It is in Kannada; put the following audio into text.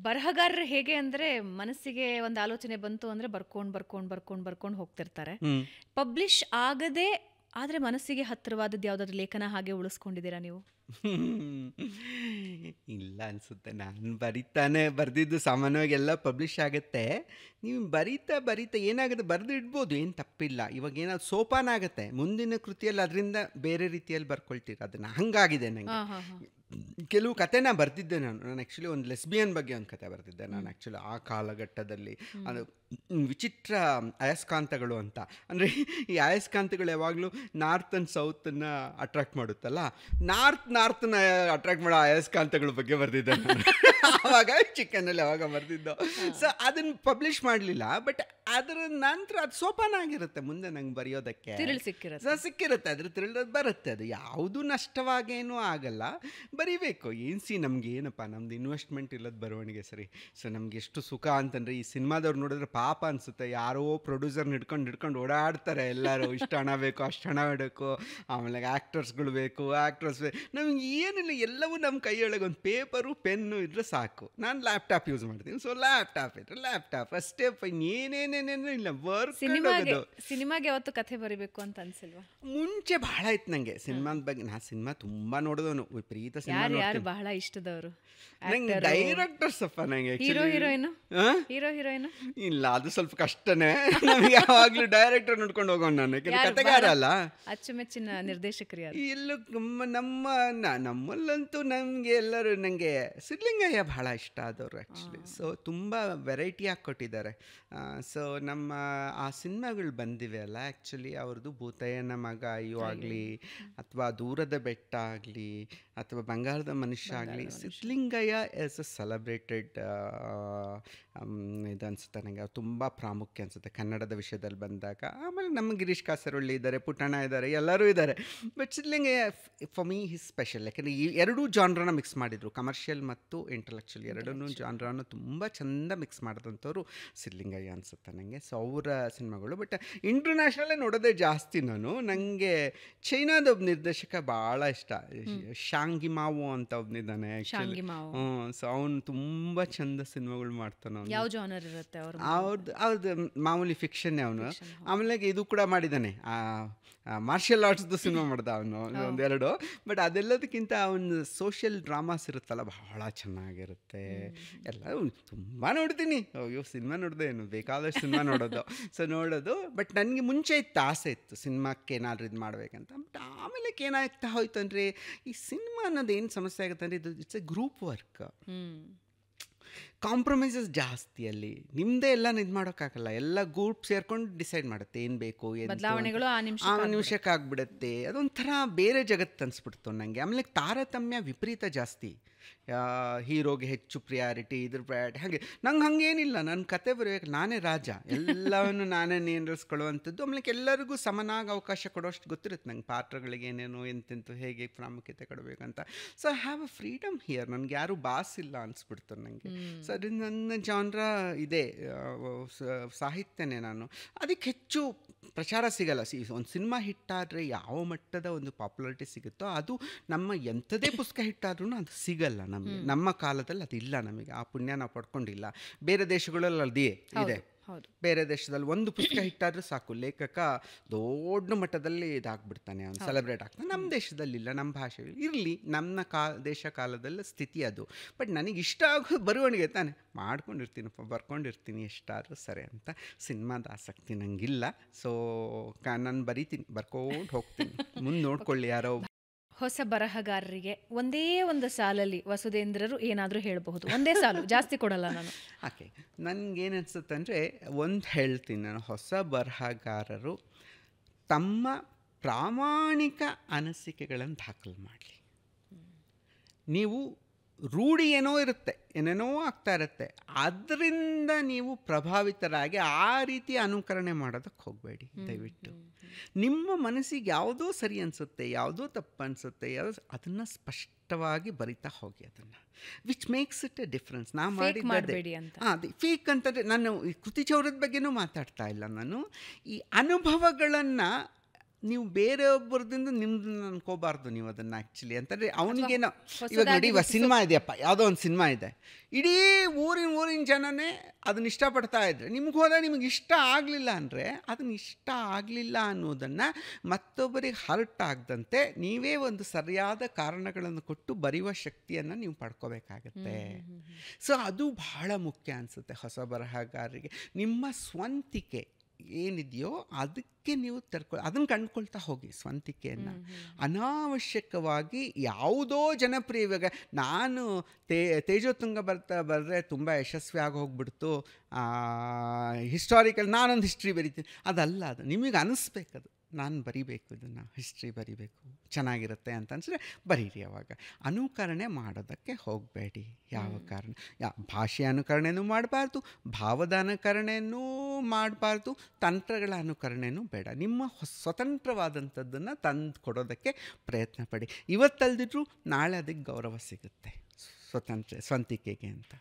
ಬರಹಗಾರರು ಹೇಗೆ ಅಂದ್ರೆ ಮನಸ್ಸಿಗೆ ಒಂದು ಆಲೋಚನೆ ಬಂತು ಅಂದ್ರೆ ಬರ್ಕೊಂಡು ಹೋಗ್ತಿರ್ತಾರೆ. ಪಬ್ಲಿಷ್ ಆಗದೆ ಆದ್ರೆ ಮನಸ್ಸಿಗೆ ಹತ್ತಿರವಾದದ್ದು ಯಾವ್ದಾದ್ರು ಲೇಖನ ಹಾಗೆ ಉಳಿಸ್ಕೊಂಡಿದ್ದೀರಾ ನೀವು? ಇಲ್ಲ ಅನ್ಸುತ್ತೆ. ನಾನು ಬರ್ದಿದ್ದು ಸಾಮಾನ್ಯವಾಗಿ ಎಲ್ಲ ಪಬ್ಲಿಷ್ ಆಗುತ್ತೆ. ನೀವು ಬರೀತಾ ಏನಾಗುತ್ತೆ, ಬರೆದು ಇಡ್ಬೋದು, ಏನು ತಪ್ಪಿಲ್ಲ. ಇವಾಗ ಏನಾದ್ರು ಸೋಪಾನ ಆಗುತ್ತೆ ಮುಂದಿನ ಕೃತಿಯಲ್ಲಿ, ಅದರಿಂದ ಬೇರೆ ರೀತಿಯಲ್ಲಿ ಬರ್ಕೊಳ್ತೀರ. ಅದನ್ನು ಹಂಗಾಗಿದೆ ನನಗೆ. ಕೆಲವು ಕತೆನ ಬರ್ತಿದ್ದೆ ನಾನು ಆ್ಯಕ್ಚುಲಿ ಒಂದು ಲೆಸ್ಬಿಯನ್ ಬಗ್ಗೆ ಒಂದು ಕತೆ ಬರ್ತಿದ್ದೆ ನಾನು ಆ್ಯಕ್ಚುಲಿ ಆ ಕಾಲಘಟ್ಟದಲ್ಲಿ. ಅದು ವಿಚಿತ್ರ ಅಯಸ್ಕಾಂತಗಳು ಅಂತ. ಅಂದರೆ ಈ ಅಯಸ್ಕಾಂತಗಳು ಯಾವಾಗಲೂ ನಾರ್ತ್ ಆ್ಯಂಡ್ ಸೌತನ್ನು ಅಟ್ರಾಕ್ಟ್ ಮಾಡುತ್ತಲ್ಲ, ನಾರ್ತನ್ನ ಅಟ್ರಾಕ್ಟ್ ಮಾಡೋ ಅಯಸ್ಕಾಂತಗಳ ಬಗ್ಗೆ ಬರ್ತಿದ್ದೆ ನಾನು ಆವಾಗ ಚಿಕ್ಕನಲ್ಲಿ ಅವಾಗ ಬರ್ತಿದ್ದೋ. ಸೊ ಅದನ್ನು ಪಬ್ಲಿಷ್ ಮಾಡಲಿಲ್ಲ, ಬಟ್ ಅದರ ನಂತರ ಅದು ಸೋಪಾನ ಆಗಿರುತ್ತೆ ಮುಂದೆ ನಂಗೆ ಬರೆಯೋದಕ್ಕೆ ಸಿಕ್ಕಿರುತ್ತೆ. ಅದ್ರ ತಿಳಿದೋದು ಬರುತ್ತೆ. ಅದು ಯಾವುದು ನಷ್ಟವಾಗೇನೂ ಆಗಲ್ಲ, ಬರೀಬೇಕು. ನಮ್ಗೆ ಏನಪ್ಪ, ನಮ್ದು ಇನ್ವೆಸ್ಟ್ಮೆಂಟ್ ಇಲ್ಲದ ಬರವಣಿಗೆ ಸರಿ. ಸೊ ನಮ್ಗೆ ಎಷ್ಟು ಸುಖ ಅಂತಂದರೆ, ಈ ಸಿನಿಮಾದವ್ರು ನೋಡಿದ್ರೆ ಪಾಪ ಅನಿಸುತ್ತೆ. ಯಾರೋ ಪ್ರೊಡ್ಯೂಸರ್ನ ಹಿಡ್ಕೊಂಡು ಓಡಾಡ್ತಾರೆ ಎಲ್ಲರೂ. ಇಷ್ಟು ಹಣ ಬೇಕು, ಅಷ್ಟು ಹಣ ಬೇಕು, ಆಮೇಲೆ ಆ್ಯಕ್ಟರ್ಸ್ಗಳು ಬೇಕು, ನಮ್ಗೆ ಏನಿಲ್ಲ, ಎಲ್ಲವೂ ನಮ್ಮ ಕೈಯೊಳಗೆ ಒಂದು ಪೇಪರು ಪೆನ್ನು ಇದ್ರೆ ಸಾಕು. ನಾನು ಲ್ಯಾಪ್ಟಾಪ್ ಯೂಸ್ ಮಾಡ್ತೀನಿ. ಸೊ ಲ್ಯಾಪ್ಟಾಪ್ ಅಷ್ಟೇ, ಏನೇನೇನೇನು ಇಲ್ಲ. ವರ್ಕ್ ಸಿನಿಮಾಗೆ ಯಾವತ್ತು ಕಥೆ ಬರೀಬೇಕು ಅಂತ ಅನ್ಸಿಲ್ವಾ? ಮುಂಚೆ ಬಹಳ ಆಯ್ತು ನನಗೆ ಸಿನಿಮಾದ ಬಗ್ಗೆ. ನಾ ಸಿನಿಮಾ ತುಂಬ ನೋಡೋದೋನು, ವಿಪರೀತ ಸಿನಿಮಾ. ಯಾರು ಬಹಳ ಇಷ್ಟದವರು? ನಂಗೆ ಡೈರೆಕ್ಟರ್ಸ್ ಅಪ್ಪ. ನಂಗೆ ಹೀರೋ ಹೀರೋಯಿನ್ ಇಲ್ಲ, ಅದು ಸ್ವಲ್ಪ ಕಷ್ಟನೇ ನಮಗೆ. ಯಾವಾಗಲೂ ಡೈರೆಕ್ಟರ್ ನೋಡ್ಕೊಂಡು ಹೋಗೋಣ ನಾನು, ಕತೆಗಾರ ಅಲ್ಲ. ಅಚ್ಚುಮೆಚ್ಚಿನ ನಿರ್ದೇಶಕರು ಯಾರು? ಎಲ್ಲೂ ನಮ್ಮಲ್ಲಂತೂ ನಮಗೆ ಎಲ್ಲರೂ, ನನಗೆ ಸಿದ್ಲಿಂಗಯ್ಯ ಬಹಳ ಇಷ್ಟ ಆದವರು ಆ್ಯಕ್ಚುಲಿ. ಸೊ ತುಂಬ ವೆರೈಟಿಯಾಗಿ ಕೊಟ್ಟಿದ್ದಾರೆ. ಸೊ ನಮ್ಮ ಆ ಸಿನಿಮಾಗಳು ಬಂದಿವೆ ಅಲ್ಲ ಆ್ಯಕ್ಚುಲಿ, ಅವ್ರದ್ದು ಭೂತಯ್ಯನ ಮಗ ಅಯ್ಯೋ ಆಗಲಿ, ಅಥವಾ ದೂರದ ಬೆಟ್ಟ ಆಗಲಿ, ಅಥವಾ ಬಂಗಾರದ ಮನುಷ್ಯ ಆಗಲಿ, ಸಿದ್ಲಿಂಗಯ್ಯ ಇಸ್ ಅ ಸೆಲೆಬ್ರೇಟೆಡ್ ಇದು ಅನಿಸುತ್ತೆ ನನಗೆ. ತುಂಬ ಪ್ರಾಮುಖ್ಯ ಅನಿಸುತ್ತೆ ಕನ್ನಡದ ವಿಷಯದಲ್ಲಿ ಬಂದಾಗ. ಆಮೇಲೆ ನಮ್ಮ ಗಿರೀಶ್ ಕಾಸರವಳ್ಳಿ ಇದ್ದಾರೆ, ಪುಟ್ಟಣ್ಣ ಇದ್ದಾರೆ, ಎಲ್ಲರೂ ಇದ್ದಾರೆ. But Siddalingaiah for me his special. ಯಾಕೆಂದರೆ ಈ ಎರಡೂ ಜಾನ್ರನ್ನ ಮಿಕ್ಸ್ ಮಾಡಿದರು, ಕಮರ್ಷಿಯಲ್ ಮತ್ತು ಇಂಟೆಲೆಕ್ಚುಯಲ್ ಎರಡನ್ನೂ ಜಾನ್ರನ್ನು ತುಂಬ ಚೆಂದ ಮಿಕ್ಸ್ ಮಾಡಿದಂಥವ್ರು ಸಿದ್ಲಿಂಗಯ್ಯ ಅನಿಸುತ್ತೆ ನನಗೆ. ಸೊ ಅವರ ಸಿನಿಮಾಗಳು. ಬಟ್ ಇಂಟರ್ನ್ಯಾಷನಲ್ಲೇ ನೋಡೋದೇ ಜಾಸ್ತಿ ನಾನು. ನನಗೆ ಚೈನಾದ ಒಬ್ಬ ನಿರ್ದೇಶಕ ಭಾಳ ಇಷ್ಟ, ಶಾಂಗಿಮಾವೋ ಅಂತ ಒಬ್ಬನಿದ್ದಾನೆ ಆ್ಯಕ್ಚುಲಿ. ಸೊ ಅವನು ತುಂಬ ಚಂದ ಸಿನಿಮಾಗಳು ಮಾಡ್ತಾನೆ. ಯಾವ ಜಾನರ್ ಇರುತ್ತೆ ಅವ್ರದ್ದು ಮಾಮೂಲಿ ಫಿಕ್ಷನ್ ಅವನು. ಆಮೇಲೆ ಇದು ಕೂಡ ಮಾಡಿದ್ದಾನೆ, ಮಾರ್ಷಲ್ ಆರ್ಟ್ಸ್ದು ಸಿನಿಮಾ ಮಾಡ್ದ ಅವನು ಒಂದೆರಡು. ಬಟ್ ಅದೆಲ್ಲದಕ್ಕಿಂತ ಅವನು ಸೋಷಿಯಲ್ ಡ್ರಾಮಾಸ್ ಇರುತ್ತಲ್ಲ, ಬಹಳ ಚೆನ್ನಾಗಿರುತ್ತೆ. ಎಲ್ಲ ತುಂಬ ನೋಡ್ತೀನಿ. ಅಯ್ಯೋ ಸಿನಿಮಾ ನೋಡಿದೆ, ಏನು ಬೇಕಾದಷ್ಟು ಸಿನಿಮಾ ನೋಡೋದು. ಸೊ ನೋಡೋದು. ಬಟ್ ನನಗೆ ಮುಂಚೆ ಇತ್ತು, ಆಸೆ ಇತ್ತು ಸಿನಿಮಾಕ್ಕೆ ಏನಾದರೂ ಇದು ಮಾಡಬೇಕಂತ. ಬಟ್ ಆಮೇಲೆ ಏನಾಗ್ತಾ ಹೋಯ್ತು ಅಂದರೆ, ಈ ಸಿನಿಮಾ ಅನ್ನೋದು ಏನು ಸಮಸ್ಯೆ ಆಗುತ್ತೆ ಅಂದರೆ, ಇದು it's A group work. Compromises ಜಾಸ್ತಿ ಅಲ್ಲಿ. ನಿಮ್ಮದೇ ಎಲ್ಲ ಇದು ಮಾಡೋಕ್ಕಾಗಲ್ಲ. ಎಲ್ಲ ಗ್ರೂಪ್ ಸೇರ್ಕೊಂಡು ಡಿಸೈಡ್ ಮಾಡುತ್ತೆ ಏನು ಬೇಕು, ಬದಲಾವಣೆಗಳು ಆ ನಿಮಿಷಕ್ಕೆ ಆಗ್ಬಿಡುತ್ತೆ. ಅದೊಂಥರ ಬೇರೆ ಜಗತ್ತು ಅನಿಸ್ಬಿಡ್ತು ನನಗೆ. ಆಮೇಲೆ ತಾರತಮ್ಯ ವಿಪರೀತ ಜಾಸ್ತಿ. ಹೀರೋಗೆ ಹೆಚ್ಚು ಪ್ರಿಯಾರಿಟಿ, ಇದ್ರ ಪ್ರಿಯಾರಿಟಿ, ಹಾಗೆ ನಂಗೆ ಹಾಗೇನಿಲ್ಲ. ನನ್ನ ಕತೆ ಬರೆಯಬೇಕು, ನಾನೇ ರಾಜ, ಎಲ್ಲವನ್ನು ನಾನೇ ನಿಯಂತ್ರಿಸ್ಕೊಳ್ಳುವಂಥದ್ದು. ಆಮೇಲೆ ಎಲ್ಲರಿಗೂ ಸಮನಾಗಿ ಅವಕಾಶ ಕೊಡೋಷ್ಟು ಗೊತ್ತಿರುತ್ತೆ ನಂಗೆ, ಪಾತ್ರಗಳಿಗೆ ಏನೇನು ಎಂತೆಂತು ಹೇಗೆ ಪ್ರಾಮುಖ್ಯತೆ ಕೊಡಬೇಕಂತ. So I have a freedom here. ನನಗೆ ಯಾರೂ ಬಾಸ್ ಇಲ್ಲ ಅನಿಸ್ಬಿಡ್ತು ನನಗೆ. ಸೊ ಅದರಿಂದ ನನ್ನ ಜಾನ್ರ ಇದೆ, ಸಾಹಿತ್ಯನೇ. ನಾನು ಅದಕ್ಕೆ ಹೆಚ್ಚು ಪ್ರಚಾರ ಸಿಗಲ್ಲ. ಒಂದು ಸಿನಿಮಾ ಹಿಟ್ಟಾದರೆ ಯಾವ ಮಟ್ಟದ ಒಂದು ಪಾಪ್ಯುಲಾರಿಟಿ ಸಿಗುತ್ತೋ, ಅದು ನಮ್ಮ ಎಂಥದೇ ಪುಸ್ತಕ ಹಿಟ್ಟಾದ್ರೂ ಅದು ಸಿಗಲ್ಲ ನಮಗೆ. ನಮ್ಮ ಕಾಲದಲ್ಲಿ ಅದಿಲ್ಲ, ನಮಗೆ ಆ ಪುಣ್ಯ ನಾವು ಪಡ್ಕೊಂಡಿಲ್ಲ. ಬೇರೆ ದೇಶಗಳಲ್ಲಿ ಅದೇ ಇದೆ. ಬೇರೆ ದೇಶದಲ್ಲಿ ಒಂದು ಪುಸ್ತಕ ಹಿಟ್ಟಾದರೂ ಸಾಕು, ಲೇಖಕ ದೊಡ್ಡ ಮಟ್ಟದಲ್ಲಿ ಇದಾಗ್ಬಿಡ್ತಾನೆ, ಅವ್ನು ಸೆಲೆಬ್ರೇಟ್ ಆಗ್ತಾನೆ. ನಮ್ಮ ದೇಶದಲ್ಲಿ ಇಲ್ಲ, ನಮ್ಮ ಭಾಷೆ ಇರಲಿ, ನಮ್ಮ ದೇಶ ಕಾಲದಲ್ಲಿ ಸ್ಥಿತಿ ಅದು. ಬಟ್ ನನಗೆ ಇಷ್ಟ ಆಗೋ ಬರವಣಿಗೆ ತಾನೆ ಮಾಡ್ಕೊಂಡಿರ್ತೀನಪ್ಪ, ಬರ್ಕೊಂಡಿರ್ತೀನಿ ಎಷ್ಟಾದರೂ ಸರಿ ಅಂತ. ಸಿನಿಮಾದ ಆಸಕ್ತಿ ನನಗಿಲ್ಲ. ಸೊ ನಾನು ಬರಿತೀನಿ, ಬರ್ಕೊಂಡು ಹೋಗ್ತೀನಿ. ಮುಂದೆ ನೋಡ್ಕೊಳ್ಳಿ ಯಾರೋ. ಹೊಸ ಬರಹಗಾರರಿಗೆ ಒಂದೇ ಒಂದು ಸಾಲಲ್ಲಿ ವಸುಧೇಂದ್ರರು ಏನಾದರೂ ಹೇಳಬಹುದು? ಒಂದೇ ಸಾಲು, ಜಾಸ್ತಿ ಕೊಡಲ್ಲ ನಾನು. ಓಕೆ, ನನಗೇನು ಅನಿಸುತ್ತೆ ಅಂದರೆ, ಒಂದು ಹೇಳ್ತೀನಿ ನಾನು. ಹೊಸ ಬರಹಗಾರರು ತಮ್ಮ ಪ್ರಾಮಾಣಿಕ ಅನಿಸಿಕೆಗಳನ್ನು ದಾಖಲು ಮಾಡಲಿ. ನೀವು ರೂಢಿ ಏನೋ ಇರುತ್ತೆ, ಏನೇನೋ ಆಗ್ತಾ ಇರುತ್ತೆ, ಅದರಿಂದ ನೀವು ಪ್ರಭಾವಿತರಾಗಿ ಆ ರೀತಿ ಅನುಕರಣೆ ಮಾಡೋದಕ್ಕೆ ಹೋಗಬೇಡಿ ದಯವಿಟ್ಟು. ನಿಮ್ಮ ಮನಸ್ಸಿಗೆ ಯಾವುದೋ ಸರಿ ಅನಿಸುತ್ತೆ, ಯಾವುದೋ ತಪ್ಪು ಅನಿಸುತ್ತೆ, ಅದನ್ನು ಸ್ಪಷ್ಟವಾಗಿ ಬರಿತಾ ಹೋಗಿ. ಅದನ್ನು which makes it A difference. ನಾ ಮಾಡಿಬೇಡಿ ಅಂತ. ಅದೇ ಫೇಕ್ ಅಂತಂದರೆ, ನಾನು ಈ ಕೃತಿ ಚೌರ್ಯದ ಬಗ್ಗೆನೂ ಮಾತಾಡ್ತಾ ಇಲ್ಲ. ನಾನು ಈ ಅನುಭವಗಳನ್ನು ನೀವು ಬೇರೆಯೊಬ್ಬರದಿಂದ ನಿಮ್ದನ್ನ ಅನ್ಕೋಬಾರ್ದು ನೀವು ಅದನ್ನು ಆ್ಯಕ್ಚುಲಿ ಅಂತಂದರೆ ಅವನಿಗೇನೋ ಇವಾಗ ನೋಡಿ ಇವಾಗ ಸಿನಿಮಾ ಇದೆಯಪ್ಪ, ಯಾವುದೋ ಒಂದು ಸಿನಿಮಾ ಇದೆ, ಇಡೀ ಊರಿನ ಜನನೇ ಅದನ್ನ ಇಷ್ಟಪಡ್ತಾ ಇದ್ರೆ ನಿಮ್ಗೆ ಹೋದರೆ ನಿಮಗೆ ಇಷ್ಟ ಆಗಲಿಲ್ಲ ಅಂದರೆ ಅದನ್ನ ಇಷ್ಟ ಆಗಲಿಲ್ಲ ಅನ್ನೋದನ್ನು ಮತ್ತೊಬ್ಬರಿಗೆ ಹರ್ಟ್ ಆಗದಂತೆ ನೀವೇ ಒಂದು ಸರಿಯಾದ ಕಾರಣಗಳನ್ನು ಕೊಟ್ಟು ಬರೆಯುವ ಶಕ್ತಿಯನ್ನು ನೀವು ಪಡ್ಕೋಬೇಕಾಗತ್ತೆ. ಸೊ ಅದು ಬಹಳ ಮುಖ್ಯ ಅನಿಸುತ್ತೆ ಹೊಸ ಬರಹಗಾರರಿಗೆ. ನಿಮ್ಮ ಸ್ವಂತಿಕೆ ಏನಿದೆಯೋ ಅದಕ್ಕೆ ನೀವು ಅದನ್ನು ಕಂಡುಕೊಳ್ತಾ ಹೋಗಿ ಸ್ವಂತಿಕೆಯನ್ನು. ಅನಾವಶ್ಯಕವಾಗಿ ಯಾವುದೋ ಜನಪ್ರಿಯ, ಇವಾಗ ನಾನು ತೇಜೋತುಂಗ ಬರೆದ್ರೆ ತುಂಬ ಯಶಸ್ವಿ ಆಗಿ ಹೋಗ್ಬಿಡ್ತು, ಹಿಸ್ಟಾರಿಕಲ್ ನಾನೊಂದು ಹಿಸ್ಟ್ರಿ ಬರಿತೀನಿ, ಅದಲ್ಲ. ಅದು ನಿಮಗೆ ಅನ್ನಿಸ್ಬೇಕದು ನಾನು ಬರಿಬೇಕು, ಇದನ್ನು ಹಿಸ್ಟ್ರಿ ಬರಿಬೇಕು, ಚೆನ್ನಾಗಿರುತ್ತೆ ಅಂತ ಅನಿಸಿದ್ರೆ ಬರೀರಿ. ಅವಾಗ ಅನುಕರಣೆ ಮಾಡೋದಕ್ಕೆ ಹೋಗಬೇಡಿ. ಯಾವ ಕಾರಣ ಭಾಷೆಯ ಅನುಕರಣೆನೂ ಮಾಡಬಾರ್ದು, ಭಾವದ ಅನುಕರಣೆಯೂ ಮಾಡಬಾರ್ದು, ತಂತ್ರಗಳ ಅನುಕರಣೆನೂ ಬೇಡ. ನಿಮ್ಮ ಸ್ವತಂತ್ರವಾದಂಥದ್ದನ್ನು ತಂದು ಕೊಡೋದಕ್ಕೆ ಪ್ರಯತ್ನ ಪಡಿ. ಇವತ್ತಲ್ದಿದ್ರೂ ನಾಳೆ ಅದಕ್ಕೆ ಗೌರವ ಸಿಗುತ್ತೆ ಸ್ವಂತಿಕೆಗೆ ಅಂತ.